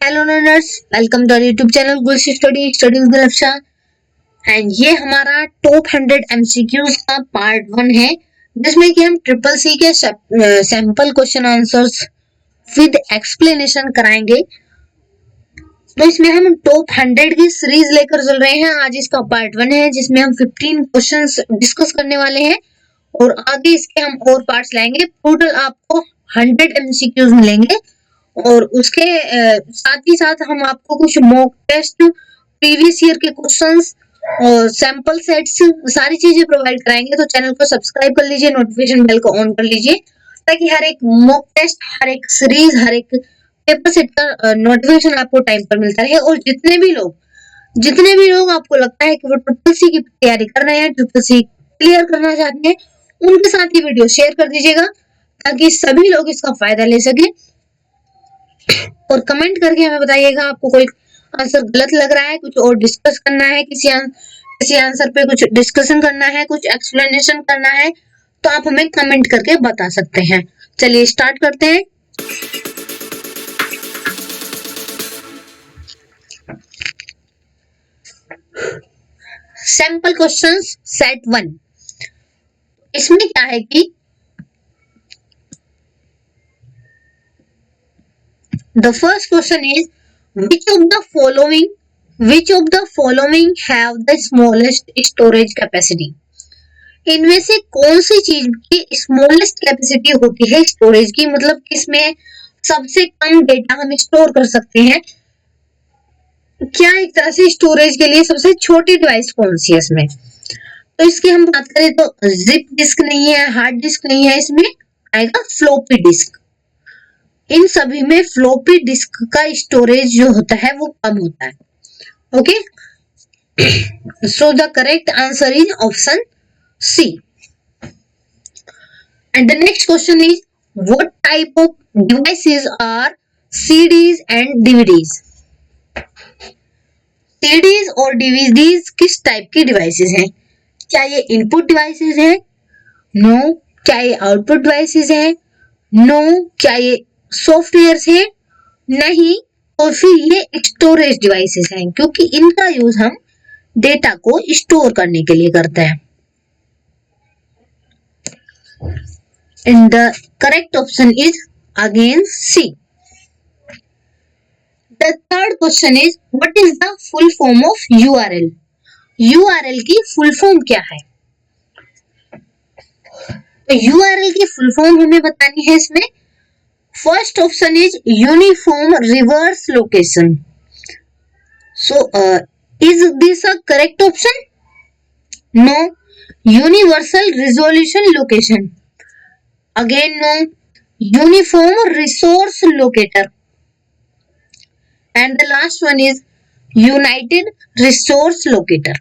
Hello learners, welcome to YouTube channel गुल्स study with लफ्शा। And ये हमारा टॉप 100 एमसीक्यूज का पार्ट 1 है, जिसमें कि हम ट्रिपल सी के sample question answers with explanation कराएंगे। तो इसमें हम टॉप 100 की सीरीज लेकर चल रहे हैं। आज इसका पार्ट 1 है, जिसमें हम 15 क्वेश्चंस डिस्कस करने वाले हैं और आगे इसके हम और पार्ट्स लाएंगे। टोटल आपको 100 एमसीक्यूज मिलेंगे और उसके साथ ही साथ हम आपको कुछ मॉक टेस्ट, प्रीवियस ईयर के क्वेश्चंस और सैंपल सेट्स, सारी चीजें प्रोवाइड कराएंगे। तो चैनल को सब्सक्राइब कर लीजिए, नोटिफिकेशन बेल को ऑन कर लीजिए, ताकि हर एक मॉक टेस्ट, हर एक सीरीज, हर एक पेपर सेट का नोटिफिकेशन आपको टाइम पर मिलता रहे। और जितने भी लोग आपको लगता है कि वो ट्रिपल सी की तैयारी कर रहे हैं, ट्रिपल सी क्लियर करना चाहते हैं, उनके साथ ये वीडियो शेयर कर दीजिएगा, ताकि सभी लोग इसका फायदा ले सके। और कमेंट करके हमें बताइएगा आपको कोई आंसर गलत लग रहा है, कुछ और डिस्कस करना है, किसी आंसर पे कुछ डिस्कशन करना है, कुछ एक्सप्लेनेशन करना है, तो आप हमें कमेंट करके बता सकते हैं। चलिए स्टार्ट करते हैं। Sample questions set 1। इसमें क्या है कि the first question is which of the following have the smallest storage capacity? इनमें से कौन सी चीज की स्मॉलेस्ट कैपेसिटी होती है स्टोरेज की, मतलब किसमें सबसे कम डेटा हम स्टोर कर सकते हैं। क्या एक तरह से स्टोरेज के लिए सबसे छोटी डिवाइस कौन सी है इसमें? तो इसकी हम बात करें तो जिप डिस्क नहीं है, हार्ड डिस्क नहीं है, इसमें आएगा फ्लॉपी डिस्क। इन सभी में फ्लॉपी डिस्क का स्टोरेज जो होता है वो कम होता है। Okay, so the correct answer is option C. And the next question is what type of devices are CDs and DVDs? CDs और डीवीडीज किस टाइप की डिवाइसेस हैं? क्या ये इनपुट डिवाइसेस हैं? नो। क्या ये आउटपुट डिवाइसेस हैं? नो। क्या ये सॉफ्टवेयर है? नहीं। और फिर ये स्टोरेज डिवाइसेस हैं, क्योंकि इनका यूज हम डेटा को स्टोर करने के लिए करते हैं। And the correct option is again C. The third question is what is the full form of URL? URL की फुल फॉर्म क्या है? तो यूआरएल की फुल फॉर्म हमें बतानी है इसमें। First option is uniform reverse location. So, is this a correct option? No. Universal resolution location. Again no. Uniform resource locator. And the last one is united resource locator.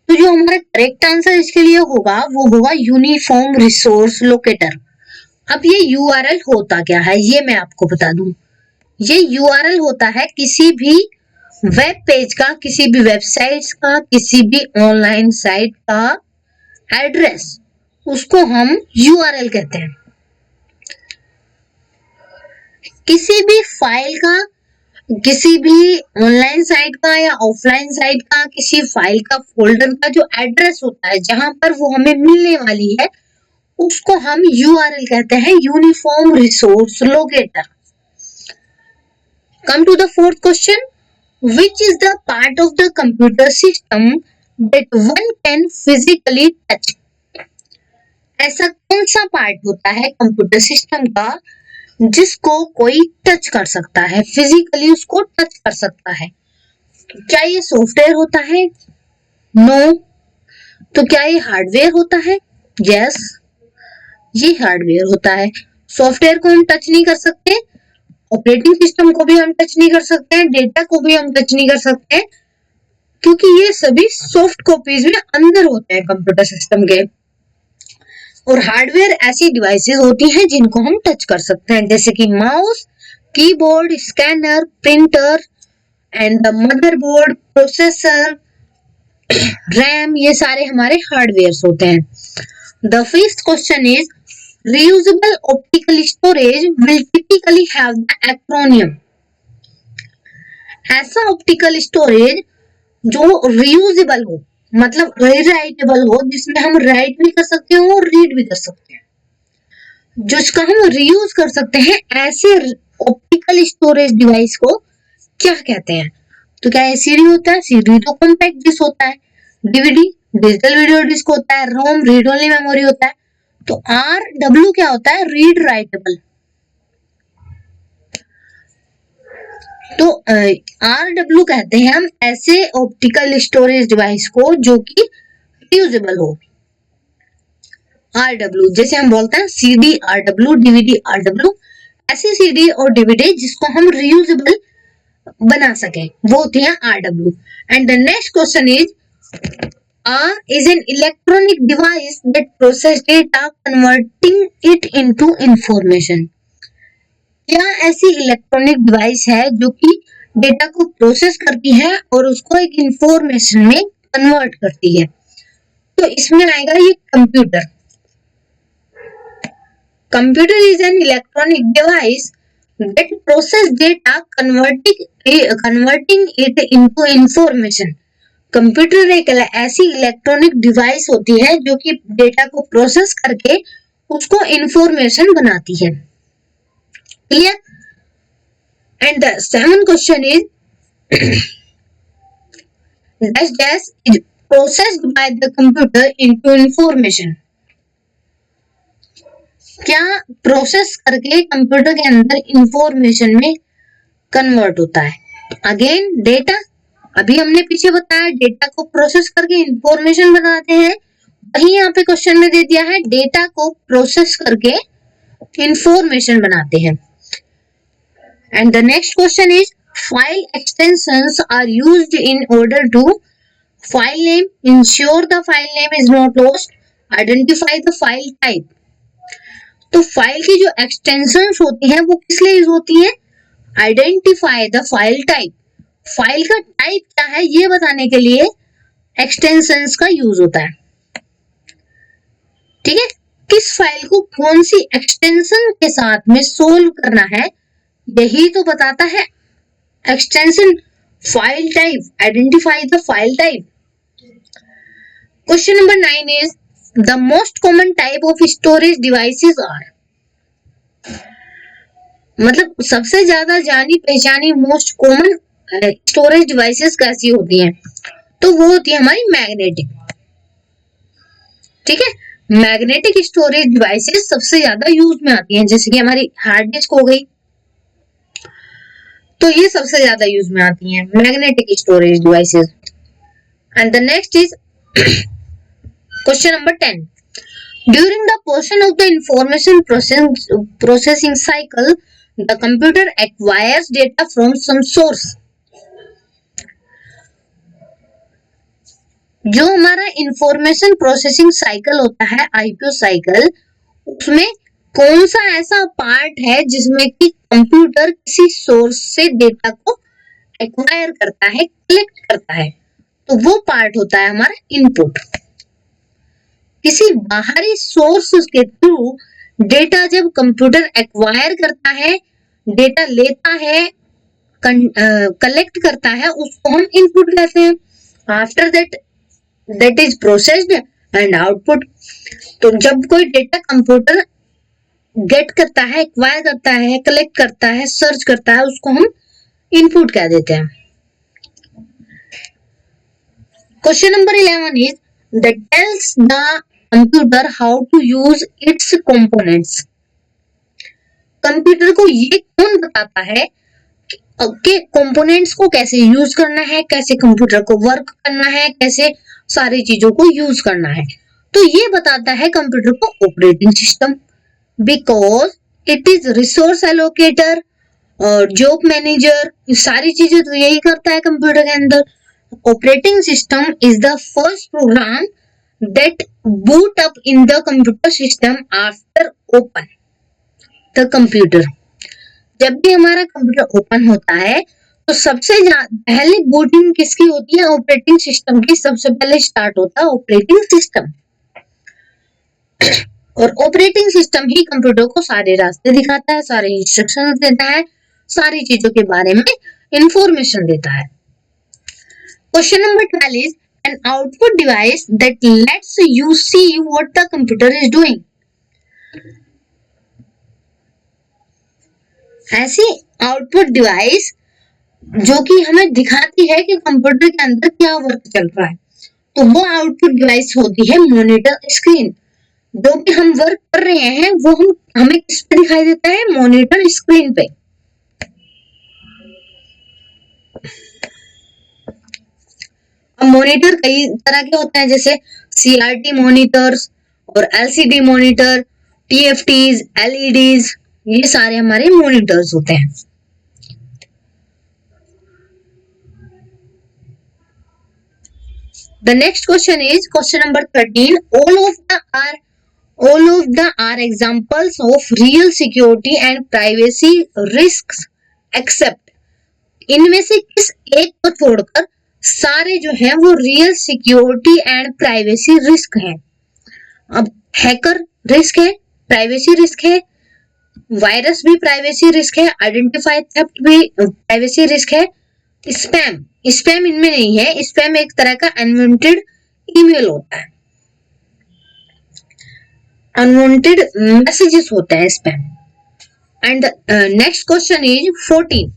तो जो हमारा correct answer इसके लिए होगा वो होगा uniform resource locator. अब ये यूआरएल होता क्या है ये मैं आपको बता दूं। ये यूआरएल होता है किसी भी वेब पेज का, किसी भी वेबसाइट का, किसी भी ऑनलाइन साइट का एड्रेस, उसको हम यूआरएल कहते हैं। किसी भी फाइल का, किसी भी ऑनलाइन साइट का या ऑफलाइन साइट का, किसी फाइल का, फोल्डर का जो एड्रेस होता है, जहां पर वो हमें मिलने वाली है, उसको हम यूआरएल कहते हैं, uniform resource locator. Come to the fourth question, which is the part of the computer system that one can physically touch? ऐसा कौन सा पार्ट होता है कंप्यूटर सिस्टम का जिसको कोई टच कर सकता है, फिजिकली उसको टच कर सकता है? क्या ये सॉफ्टवेयर होता है? नो। तो क्या ये हार्डवेयर होता है? यस, ये हार्डवेयर होता है। सॉफ्टवेयर को हम टच नहीं कर सकते, ऑपरेटिंग सिस्टम को भी हम टच नहीं कर सकते हैं, डेटा को भी हम टच नहीं कर सकते हैं, क्योंकि ये सभी सॉफ्ट कॉपीज में अंदर होते हैं कंप्यूटर सिस्टम के। और हार्डवेयर ऐसी डिवाइसेस होती हैं जिनको हम टच कर सकते हैं, जैसे कि mouse, keyboard, scanner, printer and the motherboard, processor, RAM, ये सारे हमारे हार्डवेयर होते हैं। The fifth question is reusable optical storage will typically have the acronym ऐसा ऑप्टिकल स्टोरेज जो रियूजेबल हो, मतलब रीराइटेबल हो, जिसमें हम राइट भी कर सकते हो और रीड भी कर सकते हैं, जिसका हम रीयूज कर सकते हैं, ऐसे ऑप्टिकल स्टोरेज डिवाइस को क्या कहते हैं? तो क्या सीडी होता है? सीडी तो कॉम्पैक्ट डिस्क होता है। डीवीडी डिजिटल वीडियो डिस्क होता है। रोम रीड ओनली मेमोरी होता है। तो आर डब्ल्यू क्या होता है? Read writable. तो आर डब्ल्यू कहते हैं हम ऐसे ऑप्टिकल स्टोरेज डिवाइस को जो कि रीयूजेबल हो। आर डब्ल्यू जैसे हम बोलते हैं CD R W, DVD R W, ऐसी सीडी और डीवीडी जिसको हम रीयूजेबल बना सके, वो होती है R W. And the next question is R is an electronic device that processes data converting it into information. क्या ऐसी इलेक्ट्रॉनिक डिवाइस है जो कि डेटा को प्रोसेस करती है और उसको एक इंफॉर्मेशन में कन्वर्ट करती है? तो इसमें आएगा ये computer. Computer is an electronic device that process data converting it into information. Computer एक ऐसी इलेक्ट्रॉनिक डिवाइस होती है जो कि डेटा को प्रोसेस करके उसको इंफॉर्मेशन बनाती है। Clear? And the seventh question is dash dash is processed by the computer into information. क्या प्रोसेस करके कंप्यूटर के अंदर इंफॉर्मेशन में कन्वर्ट होता है? अगेन डेटा, अभी हमने पीछे बताया डेटा को प्रोसेस करके इंफॉर्मेशन बनाते हैं, वही यहाँ पे क्वेश्चन में दे दिया है डेटा को प्रोसेस करके इंफॉर्मेशन बनाते हैं। And the next question is file extensions are used in order to file name, ensure the file name is not lost, identify the file type. तो फाइल की जो एक्सटेंशंस होती हैं वो किस लिए यूज होती है? Identify the file type, file का टाइप क्या है ये बताने के लिए एक्सटेंशंस का यूज होता है। ठीक है, किस फाइल को कौन सी एक्सटेंशन के साथ में सोल्व करना है यही तो बताता है extension. File type, identify the file type. Question number 9 is the most common type of storage devices are, मतलब सबसे ज्यादा जानी पहचानी मोस्ट कॉमन स्टोरेज डिवाइसेस कैसी होती हैं? तो वो होती है हमारी मैग्नेटिक। ठीक है, मैग्नेटिक स्टोरेज डिवाइसेस सबसे ज्यादा यूज में आती हैं, जैसे कि हमारी हार्ड डिस्क हो गई, तो ये सबसे ज्यादा यूज में आती हैं magnetic storage devices. And the next is question number 10, during the portion of the information processing cycle the computer acquires data from some source. जो हमारा इंफॉर्मेशन प्रोसेसिंग साइकिल होता है आईपीओ साइकिल, उसमें कौन सा ऐसा पार्ट है जिसमें कि कंप्यूटर किसी सोर्स से डेटा को एक्वायर करता है, कलेक्ट करता है? तो वो पार्ट होता है हमारा इनपुट। किसी बाहरी सोर्स के थ्रू डेटा जब कंप्यूटर एक्वायर करता है, डेटा लेता है, कलेक्ट करता है, उसको हम इनपुट कहते हैं। After that is processed and output. तो जब कोई डेटा कंप्यूटर गेट करता है, एक्वायर करता है, कलेक्ट करता है, सर्च करता है, उसको हम इनपुट कह देते हैं। Question number 11 is that tells the computer how to use its components. Computer को ये कौन बताता है कि कंपोनेंट्स को कैसे यूज करना है, कैसे कंप्यूटर को वर्क करना है, कैसे सारी चीजों को यूज करना है? तो ये बताता है कंप्यूटर को operating system, because it is resource allocator और जॉब मैनेजर, सारी चीजें तो यही करता है कंप्यूटर के अंदर। Operating system is the first program that boot up in the computer system after open the computer. जब भी हमारा कंप्यूटर ओपन होता है तो सबसे पहले बूटिंग किसकी होती है? ऑपरेटिंग सिस्टम की सबसे पहले स्टार्ट होता है ऑपरेटिंग सिस्टम। और ऑपरेटिंग सिस्टम ही कंप्यूटर को सारे रास्ते दिखाता है, सारे इंस्ट्रक्शंस देता है, सारी चीजों के बारे में इंफॉर्मेशन देता है। Question number 12 is an output device that lets you see what the computer is doing. ऐसी आउटपुट डिवाइस जो कि हमें दिखाती है कि कंप्यूटर के अंदर क्या वर्क चल रहा है, तो वो आउटपुट डिवाइस होती है मॉनिटर स्क्रीन। जो भी हम वर्क कर रहे हैं वो हमें किस पे दिखाई देता है? मॉनिटर स्क्रीन पे। मॉनिटर कई तरह के होते हैं, जैसे CRT मॉनिटर्स और LCD मॉनिटर, TFTs, LEDs, ये सारे हमारे मॉनिटर्स होते हैं। The next question is question number 13. All of the are examples of real security and privacy risks except, इनमें से किस एक को छोड़कर सारे जो है वो real security and privacy risk है। अब हैकर रिस्क है, प्राइवेसी रिस्क है, वायरस भी प्राइवेसी रिस्क है, आइडेंटिफाई थेफ्ट भी प्राइवेसी रिस्क है, स्पैम इनमें नहीं है। स्पैम एक तरह का अनवांटेड ईमेल होता है, अनवांटेड मैसेजेस होता है spam. And next question is 14.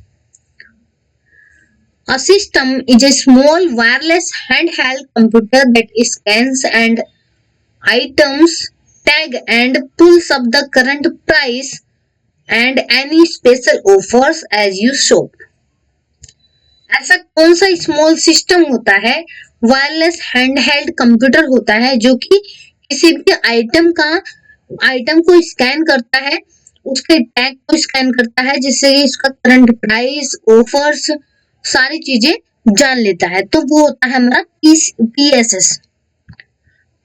A system is a small wireless handheld computer that scans and items, tag and pulls up the current price and any special offers as you shop. ऐसा कौन सा small system होता है, wireless handheld computer होता है जो कि किसी भी आइटम को स्कैन करता है, उसके टैग को स्कैन करता है, जिससे इसका करंट प्राइस, ऑफर्स, सारी चीजें जान लेता है। तो वो होता है हमारा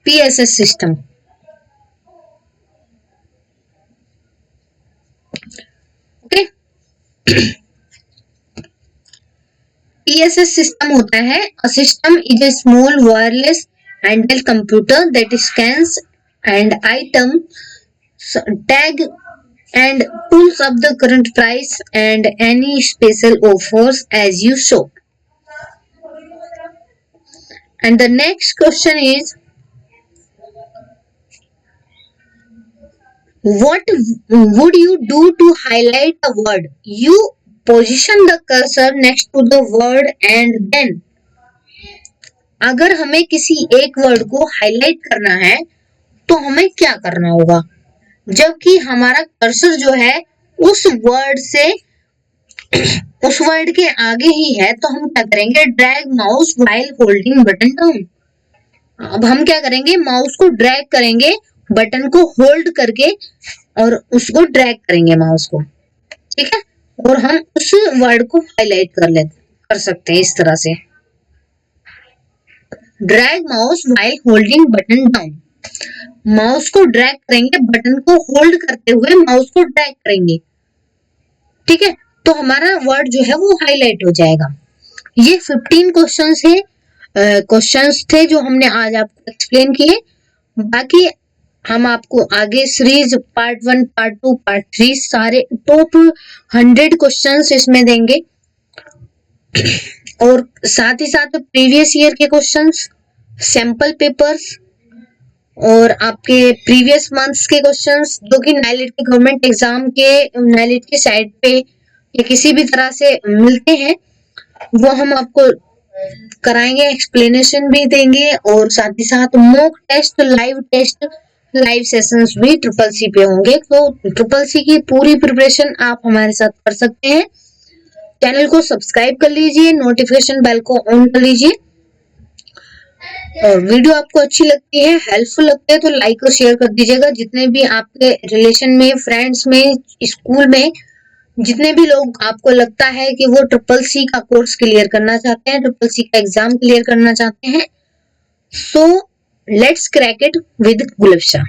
PSS system. Okay, PSS system होता है a system is a small wireless handheld computer that scans and item, tag and pulls up the current price and any special offers as you shop. And the next question is, what would you do to highlight a word? You position the cursor next to the word and then, अगर हमें किसी एक word को highlight करना है तो हमें क्या करना होगा? जबकि हमारा कर्सर जो है उस वर्ड के आगे ही है, तो हम क्या करेंगे? Drag mouse while holding button down. अब हम क्या करेंगे? माउस को ड्रैग करेंगे, बटन को होल्ड करके और उसको ड्रैग करेंगे माउस को, ठीक है, और हम उस वर्ड को हाईलाइट कर सकते हैं इस तरह से। Drag mouse while holding button down, mouse को ड्रैग करेंगे, बटन को होल्ड करते हुए माउस को ड्रैग करेंगे, ठीक है, तो हमारा वर्ड जो है वो हाईलाइट हो जाएगा। ये 15 क्वेश्चंस थे जो हमने आज आपको एक्सप्लेन किए। बाकी हम आपको आगे सीरीज पार्ट 1, पार्ट 2, पार्ट 3 सारे टॉप 100 क्वेश्चंस इसमें देंगे, और साथ ही साथ प्रीवियस ईयर के क्वेश्चंस, सैंपल पेपर्स और आपके प्रीवियस मंथ्स के क्वेश्चंस जो कि नाइलेट के गवर्नमेंट एग्जाम के नाइलेट की साइट पे या किसी भी तरह से मिलते हैं, वो हम आपको कराएंगे, एक्सप्लेनेशन भी देंगे, और साथ ही साथ मॉक टेस्ट, लाइव सेशंस भी CCC पे होंगे। तो CCC की पूरी प्रिपरेशन आप हमारे साथ कर सकते हैं। चैनल को सब्सक्राइब कर लीजिए, नोटिफिकेशन बेल को ऑन कर लीजिए, और वीडियो आपको अच्छी लगती है, हेल्पफुल लगती है तो लाइक और शेयर कर दीजिएगा। जितने भी आपके रिलेशन में, फ्रेंड्स में, स्कूल में जितने भी लोग आपको लगता है कि वो CCC का कोर्स क्लियर करना चाहते हैं, CCC का एग्जाम क्लियर करना चाहते हैं, so let's crack it with Gulfsha.